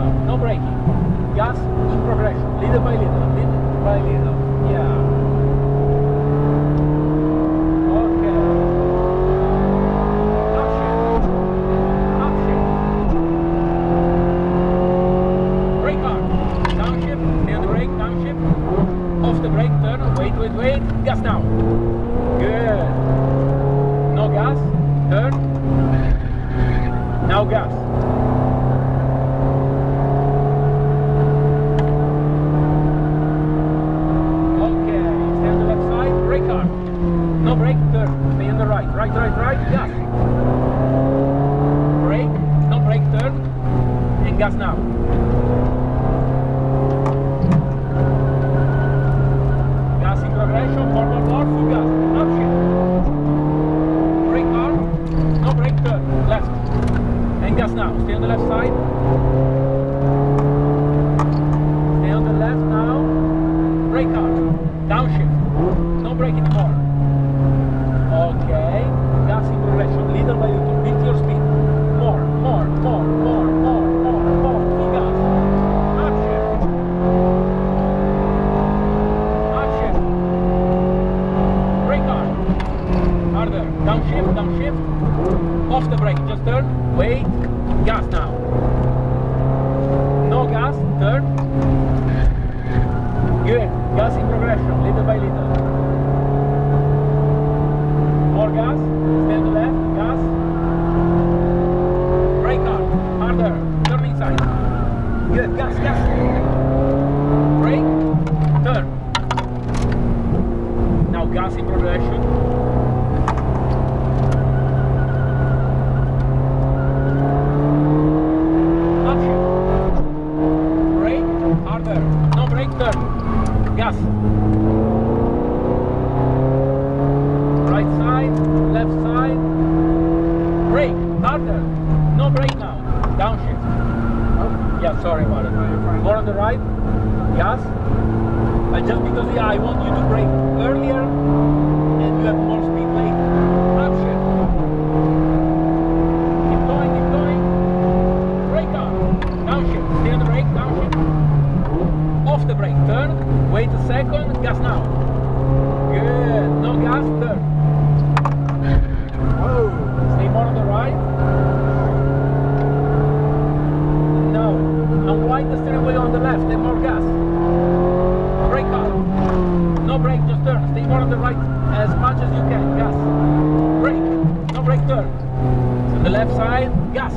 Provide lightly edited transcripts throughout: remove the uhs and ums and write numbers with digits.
now. No braking. Gas in progression. Little by little. Little by little. Yeah. Okay. Upshift. Upshift. Brake hard. Downshift. Stay on the brake. Downshift. Off the brake. Turn. Wait, wait, wait. Gas now. Good. No gas. Turn. Now gas. Okay, stay on the left side, brake hard. No brake, turn. Stay on the right. Right, right, right, gas. Brake, no brake, turn. And gas now. Gas in progression, forward more, full gas. Upshift. Brake hard. No brake, turn. Left. And gas now. Stay on the left side. Stay on the left now. Brake hard. Downshift. No brake anymore. Okay. Gas in progression. Little by little. Build your speed. More, more, more, more, more, more, more. Full gas. Upshift. Upshift. Brake hard. Harder. Downshift, downshift. Off the brake. Just turn. Wait. Gas now. No gas. Turn. Good. Gas in progression. Little by little. More gas. Stay on the left. Gas. Brake hard. Harder. Turn inside. Good. Gas. Gas. Brake. Turn. Now gas in progression. No brake, turn. Gas. Right side, left side. Brake, harder. No brake now. Downshift. Oh. Yeah, sorry about it. More on the right. Gas. Just because I want you to brake earlier and you have more speed later. Upshift. Keep going, keep going. Brake on. Downshift. Stay on the brake, downshift. Off the brake, turn, wait a second, gas now. Good, no gas, turn. Whoa. Stay more on the right. No, unwind the steering wheel on the left and more gas. Brake hard. No brake, just turn. Stay more on the right as much as you can, gas. Brake, no brake, turn. On the left side, gas.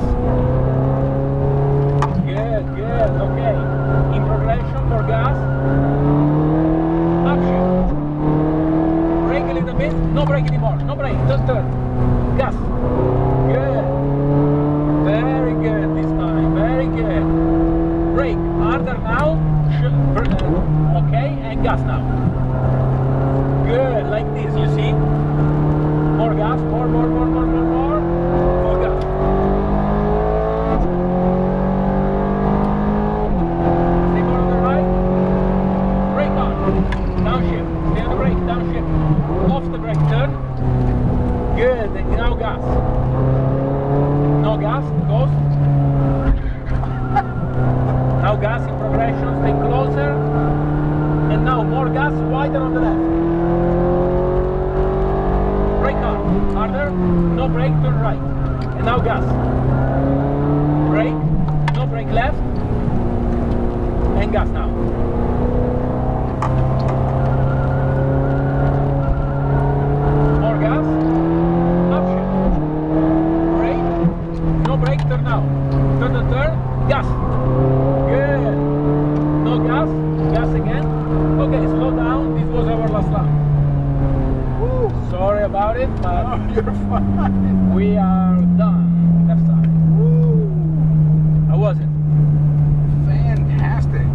Good, good, okay. In progression, more gas. Upshift. Brake a little bit. No brake anymore. No brake. Just turn. Gas. Good. Very good this time. Very good. Brake. Harder now. Okay. And gas now. Good. Like this. You see? More gas. More, more, more, more, more, more. Full gas. Downshift, stay on the brake, downshift, off the brake, turn. Good, and now gas. No gas, close. Now gas in progression, stay closer. And now more gas, wider on the left. Brake hard, harder, no brake, turn right. And now gas. Brake, no brake left. And gas now. Gas, upshift, brake, no brake, turn now, turn the turn, gas, good, no gas, gas again, okay, slow down, this was our last lap. Woo. Sorry about it, but no, you're fine. We are done, left side. Woo. How was it? Fantastic.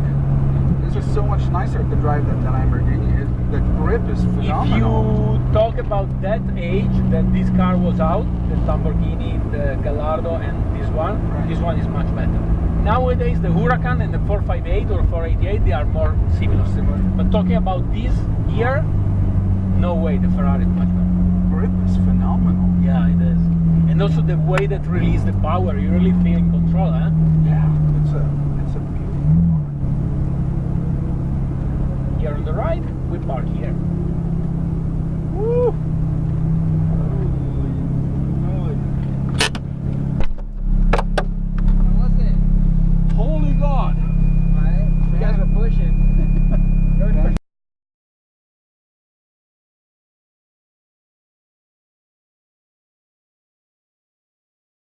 This is so much nicer to drive than Lamborghini. The grip is phenomenal. If you talk about that age that this car was out, the Lamborghini, the Gallardo and this one is much better. Nowadays the Huracan and the 458 or 488, they are more similar. But talking about this here, no way, the Ferrari is much better. Grip is phenomenal. Yeah, it is. And also the way that release the power, you really feel in control, huh? Yeah, it's It's a beautiful car. Here on the right, we park here. Woo!